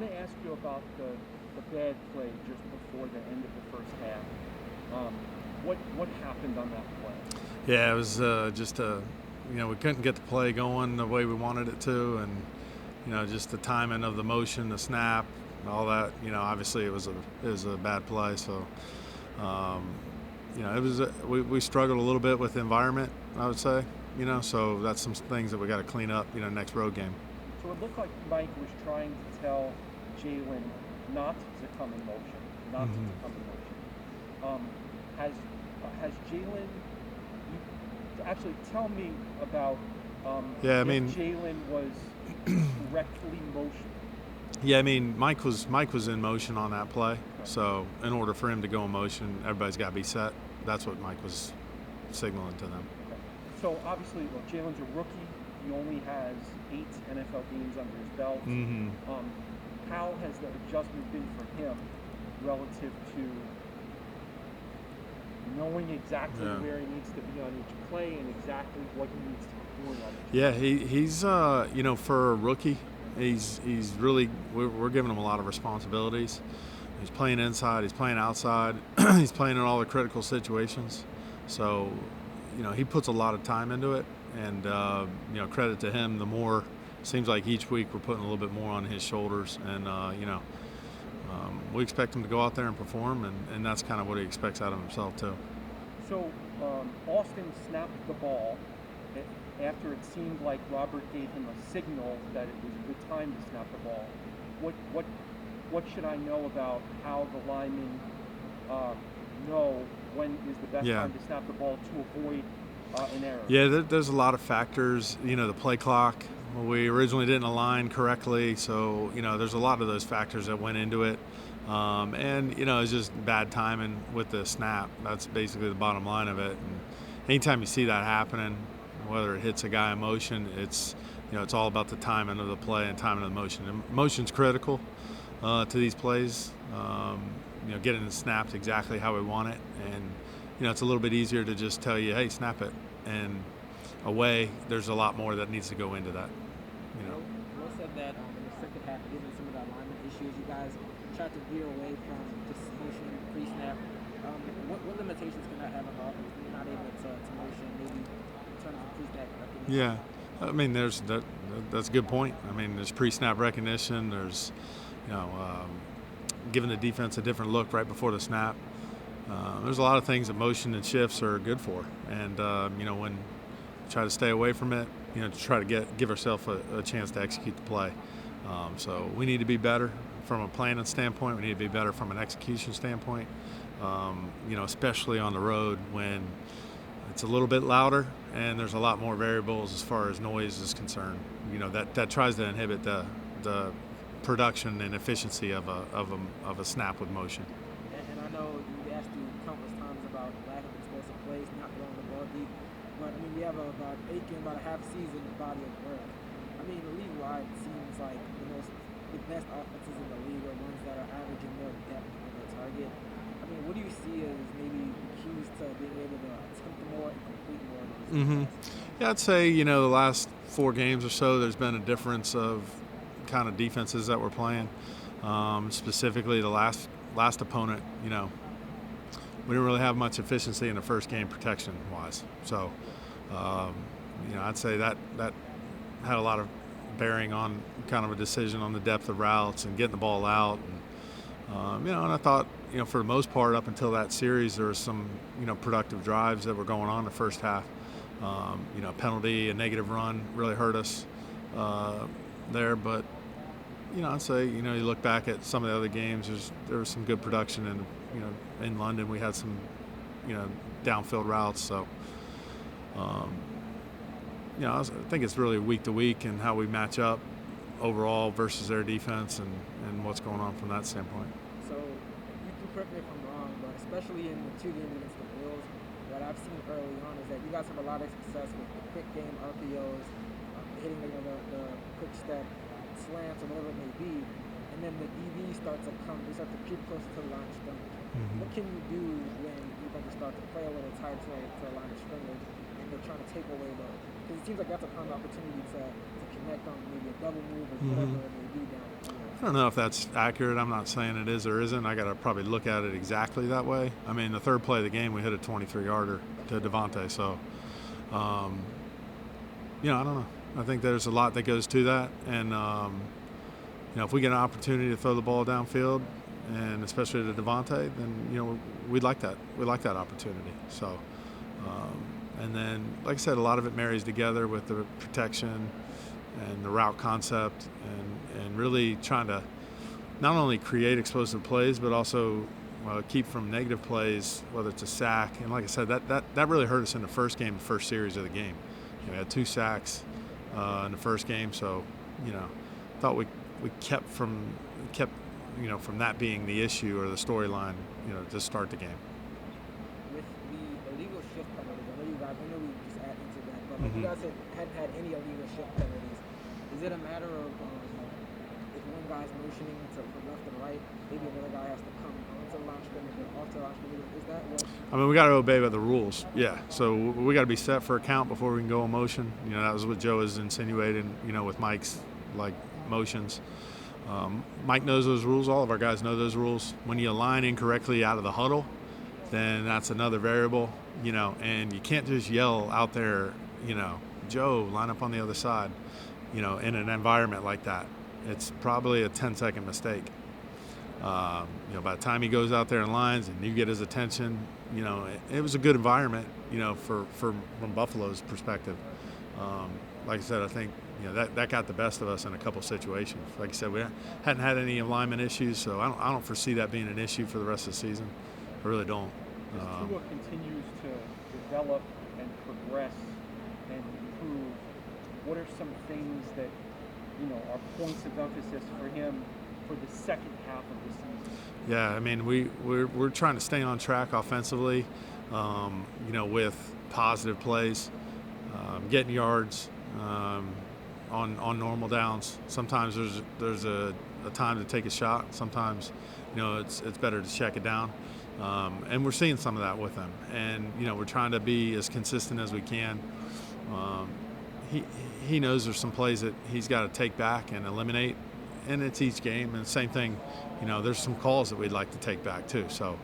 want to ask you about the bad play just before the end of the first half. What happened on that play? Yeah, it was we couldn't get the play going the way we wanted it to, and just the timing of the motion, the snap, all that. Obviously it was a bad play. So, it was we struggled a little bit with the environment, I would say. So that's some things that we got to clean up. Next road game. So it looked like Mike was trying to tell Jalen not to come in motion, not to come in motion. Has Jalen? Actually, tell me about if Jalen was correctly motioned. Yeah, Mike was in motion on that play. Okay. So in order for him to go in motion, everybody's got to be set. That's what Mike was signaling to them. Okay. So obviously, Jalen's a rookie. He only has 8 NFL games under his belt. How has the adjustment been for him relative to knowing exactly where he needs to be on each play and exactly what he needs to be doing on each play? Yeah, he's for a rookie, he's really we're giving him a lot of responsibilities. He's playing inside, he's playing outside, he's playing in all the critical situations. So, he puts a lot of time into it, and credit to him. The more seems like each week we're putting a little bit more on his shoulders, and we expect him to go out there and perform, and that's kind of what he expects out of himself too. So Austin snapped the ball after it seemed like Robert gave him a signal that it was a good time to snap the ball. What should I know about how the linemen know when is the best time to snap the ball to avoid an error? Yeah, there's a lot of factors. The play clock. We originally didn't align correctly, so there's a lot of those factors that went into it. And it's just bad timing with the snap. That's basically the bottom line of it. And anytime you see that happening, whether it hits a guy in motion, it's all about the timing of the play and timing of the motion. And motion's critical to these plays. Getting it snapped exactly how we want it, and it's a little bit easier to just tell you, hey, snap it, and away. There's a lot more that needs to go into that. Will said that in the second half, given some of the alignment issues, you guys tried to veer away from just motion pre-snap. What limitations can that have on offense if you're not able to motion, maybe in terms of pre-snap recognition? Yeah, that's a good point. There's pre-snap recognition. There's giving the defense a different look right before the snap. There's a lot of things that motion and shifts are good for, and when try to stay away from it, to try to give ourselves a chance to execute the play. So we need to be better from a planning standpoint. We need to be better from an execution standpoint, especially on the road when it's a little bit louder and there's a lot more variables as far as noise is concerned. That tries to inhibit the production and efficiency of a snap with motion. And I know you asked you countless times about lack of explosive plays, not throwing the ball deep. But we have about a half season body of work. League-wide, it seems like the best offenses in the league are ones that are averaging more depth on their target. What do you see as maybe the keys to being able to attempt more and complete more? Yeah, I'd say the last 4 games or so, there's been a difference of kind of defenses that we're playing. Specifically, the last opponent, we didn't really have much efficiency in the first game protection-wise. So, I'd say that had a lot of bearing on kind of a decision on the depth of routes and getting the ball out. And, and I thought, for the most part, up until that series, there was some, productive drives that were going on in the first half. Penalty, a negative run really hurt us there. But, I'd say, you look back at some of the other games, there was some good production. And, in London, we had some, downfield routes. So, I think it's really week to week and how we match up overall versus their defense and what's going on from that standpoint. So you can correct me if I'm wrong, but especially in the 2 games against the Bills, what I've seen early on is that you guys have a lot of success with the quick game RPOs, hitting the quick step, slants, or whatever it may be, and then the DBs start to creep closer to the line of scrimmage. What can you do when defenses start to play a little tight to the line of scrimmage and they're trying to take away those? Because it seems like that's a prime opportunity to connect on maybe a double move or whatever it may be down the field. I don't know if that's accurate. I'm not saying it is or isn't. I got to probably look at it exactly that way. I mean, the third play of the game, we hit a 23-yarder to Devontae. So, I don't know. I think there's a lot that goes to that. And, if we get an opportunity to throw the ball downfield, and especially to Devontae, then, we'd like that. We like that opportunity. So, and then, like I said, a lot of it marries together with the protection and the route concept and really trying to not only create explosive plays but also keep from negative plays, whether it's a sack. And like I said, that really hurt us in the first game, the first series of the game. We had 2 sacks in the first game, so thought we kept from that being the issue or the storyline to start the game. With the illegal shift penalties, I know we just add into that, but you guys hadn't had any illegal shift penalties. Is it a matter of if one guy's motioning from left and right, maybe another guy has to come onto the line scrimmage or off the line scrimmage? Is that what? I mean, we got to obey by the rules. Yeah. So we got to be set for a count before we can go in motion. That was what Joe was insinuating. With Mike's motions. Mike knows those rules. All of our guys know those rules. When you align incorrectly out of the huddle, then that's another variable. And you can't just yell out there. Joe, line up on the other side. In an environment like that, it's probably a 10-second mistake. By the time he goes out there and lines and you get his attention, it was a good environment, from Buffalo's perspective. Like I said, I think, that got the best of us in a couple situations. Like I said, we hadn't had any alignment issues, so I don't foresee that being an issue for the rest of the season. I really don't. As Tua continues to develop and progress and improve, what are some things that are points of emphasis for him for the second half of the season? Yeah, I mean we're trying to stay on track offensively, with positive plays, getting yards on normal downs. Sometimes there's a time to take a shot. Sometimes it's better to check it down, and we're seeing some of that with him. And we're trying to be as consistent as we can. He knows there's some plays that he's got to take back and eliminate, and it's each game. And same thing, there's some calls that we'd like to take back too. So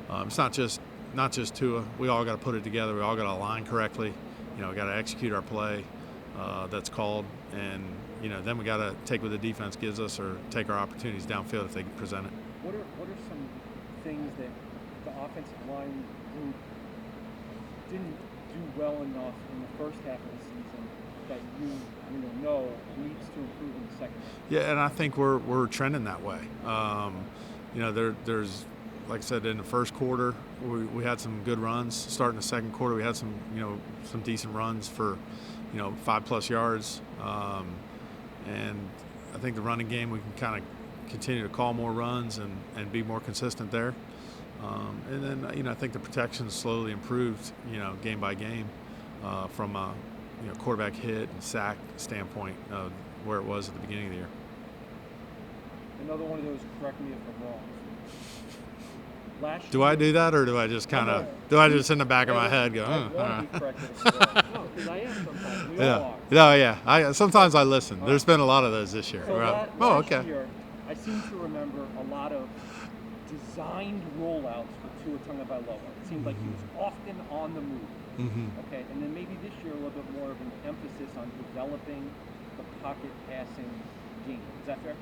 it's not just Tua. We all got to put it together. We all got to align correctly. We got to execute our play that's called, and then we got to take what the defense gives us or take our opportunities downfield if they present it. What are some things that the offensive line group didn't do well enough in the first half of the season that you know needs to improve in the second half? Yeah, and I think we're trending that way. There's, like I said, in the first quarter we had some good runs. Starting the second quarter, we had some decent runs for 5+ yards. And I think the running game, we can kind of continue to call more runs and be more consistent there. And then I think the protection slowly improved game by game from a quarterback hit and sack standpoint where it was at the beginning of the year. Another one of those, correct me if I'm wrong. Do I do that, or do I just in the back of my head go, I want to be corrected if I'm wrong. No, because I am sometimes. We all are. No, yeah. Sometimes I listen. There's been a lot of those this year. So last year, I seem to remember a lot of designed rollouts for Tua Tagovailoa. It seemed like he was often on the move. Mm-hmm. Okay, and then maybe this year a little bit more of an emphasis on developing the pocket passing game. Is that fair?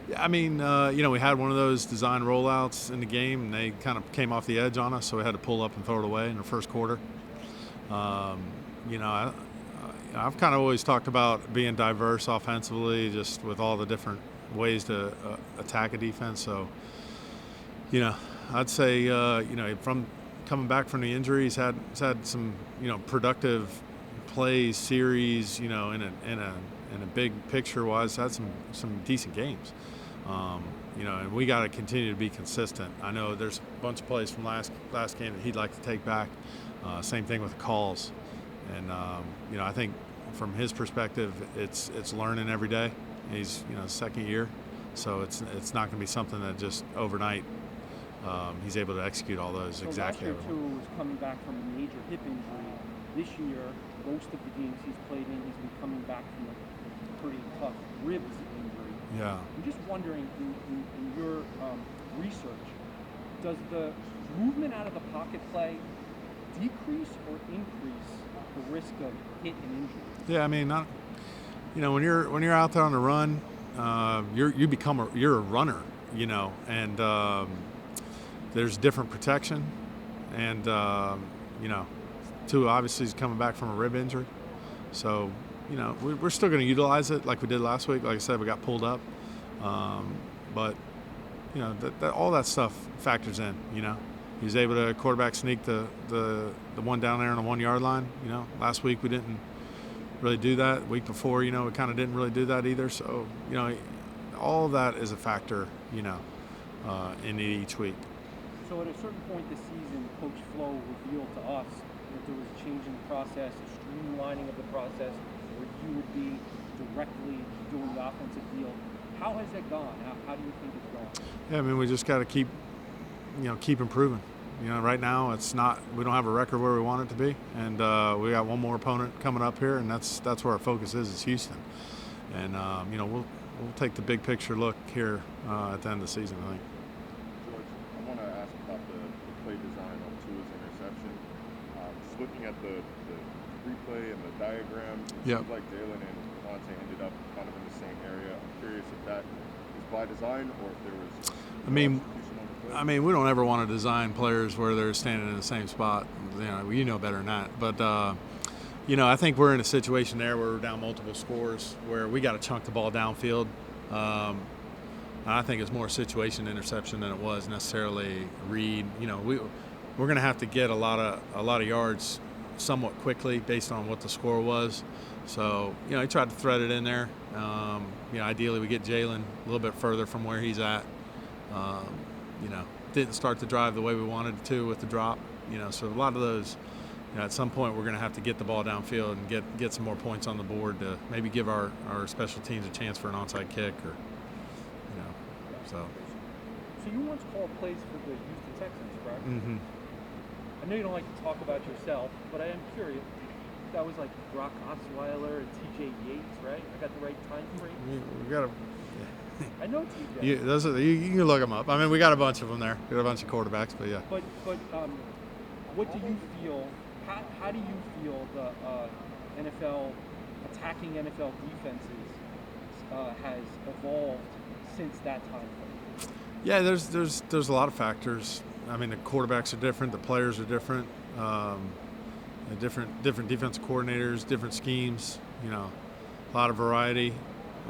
Yeah, I mean, we had one of those design rollouts in the game, and they kind of came off the edge on us, so we had to pull up and throw it away in the first quarter. I've kind of always talked about being diverse offensively, just with all the different ways to attack a defense. So, I'd say, from coming back from the injury, he's had some, productive plays, series, in a big picture wise, had some decent games. And we got to continue to be consistent. I know there's a bunch of plays from last game that he'd like to take back. Same thing with the calls. And, I think from his perspective, it's learning every day. He's, second year. So it's not going to be something that just overnight he's able to execute all those exactly. Last year, Tua was coming back from a major hip injury. This year, most of the games he's played in, he's been coming back from a pretty tough ribs injury. Yeah. I'm just wondering, in your research, does the movement out of the pocket play decrease or increase the risk of hit and injury? Yeah, I mean, when you're out there on the run, you're a runner, and there's different protection, and two, obviously he's coming back from a rib injury, so we're still going to utilize it like we did last week. Like I said, we got pulled up, but that all that stuff factors in. He's able to quarterback sneak the one down there on the 1 yard line. Last week we didn't really do that. Week before, we kind of didn't really do that either. So all of that is a factor, in each week. So at a certain point this season, Coach Flo revealed to us that there was a change in the process, a streamlining of the process, where you would be directly doing the offensive deal. How has that gone? How do you think it's going? Yeah, I mean, we just got to keep improving. Right now we don't have a record where we want it to be, and we got one more opponent coming up here, and that's where our focus is Houston. And we'll take the big picture look here at the end of the season, I think. George, I want to ask about the play design on Tua's interception. Just looking at the replay and the diagram, it Yep. seems like Jalen and Devontae ended up kind of in the same area. I'm curious if that is by design or if there was execution on the play. We don't ever want to design players where they're standing in the same spot. You know better than that. But I think we're in a situation there where we're down multiple scores, where we got to chunk the ball downfield. I think it's more situation interception than it was necessarily read. We're going to have to get a lot of yards somewhat quickly based on what the score was. So he tried to thread it in there. Ideally we get Jalen a little bit further from where he's at. Didn't start the drive the way we wanted to with the drop. So a lot of those. At some point, we're going to have to get the ball downfield and get some more points on the board to maybe give our special teams a chance for an onside kick, or so. So you once called plays for the Houston Texans, correct? Mm-hmm. I know you don't like to talk about yourself, but I am curious. That was like Brock Osweiler and T.J. Yates, right? I got the right time frame. We got I know T.J. you can look them up. We got a bunch of them there. We got a bunch of quarterbacks, but yeah. But what do you feel? How do you feel the NFL attacking NFL defenses has evolved since that time frame? Yeah, there's a lot of factors. The quarterbacks are different, the players are different, different defensive coordinators, different schemes. A lot of variety,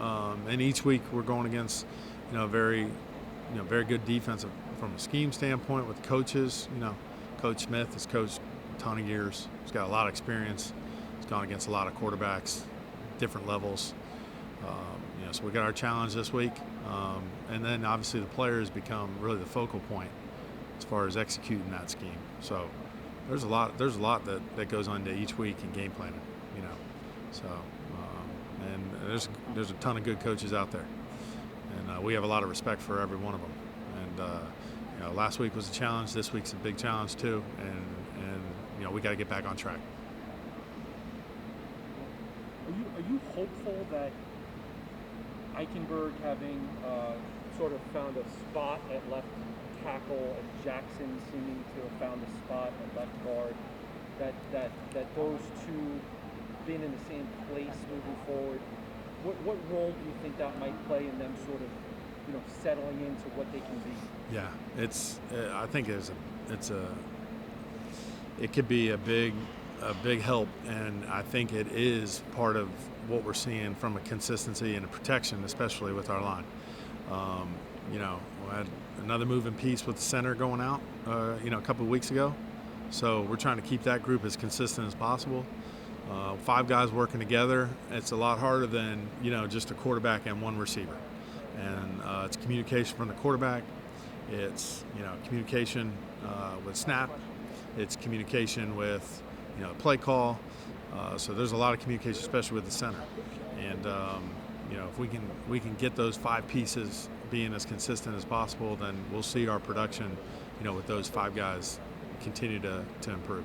and each week we're going against very good defense from a scheme standpoint with coaches. Coach Smith has coached a ton of years. He's got a lot of experience. He's gone against a lot of quarterbacks, different levels. So we got our challenge this week, and then obviously the players become really the focal point as far as executing that scheme. So there's a lot that goes into each week in game planning. So and there's a ton of good coaches out there, and we have a lot of respect for every one of them. And last week was a challenge. This week's a big challenge too, and we got to get back on track. Are you hopeful that Eichenberg, having sort of found a spot at left tackle and Jackson seeming to have found a spot at left guard, that those two being in the same place moving forward, what role do you think that might play in them sort of settling into what they can be? Yeah, I think it could be a big help, and I think it is part of what we're seeing from a consistency and a protection, especially with our line. We had another moving piece with the center going out, a couple of weeks ago. So we're trying to keep that group as consistent as possible. 5 guys working together, it's a lot harder than, just a quarterback and one receiver. And it's communication from the quarterback. It's, communication with snap. It's communication with, play call. So there's a lot of communication, especially with the center. And, if we can get those 5 pieces being as consistent as possible, then we'll see our production, with those 5 guys continue to improve.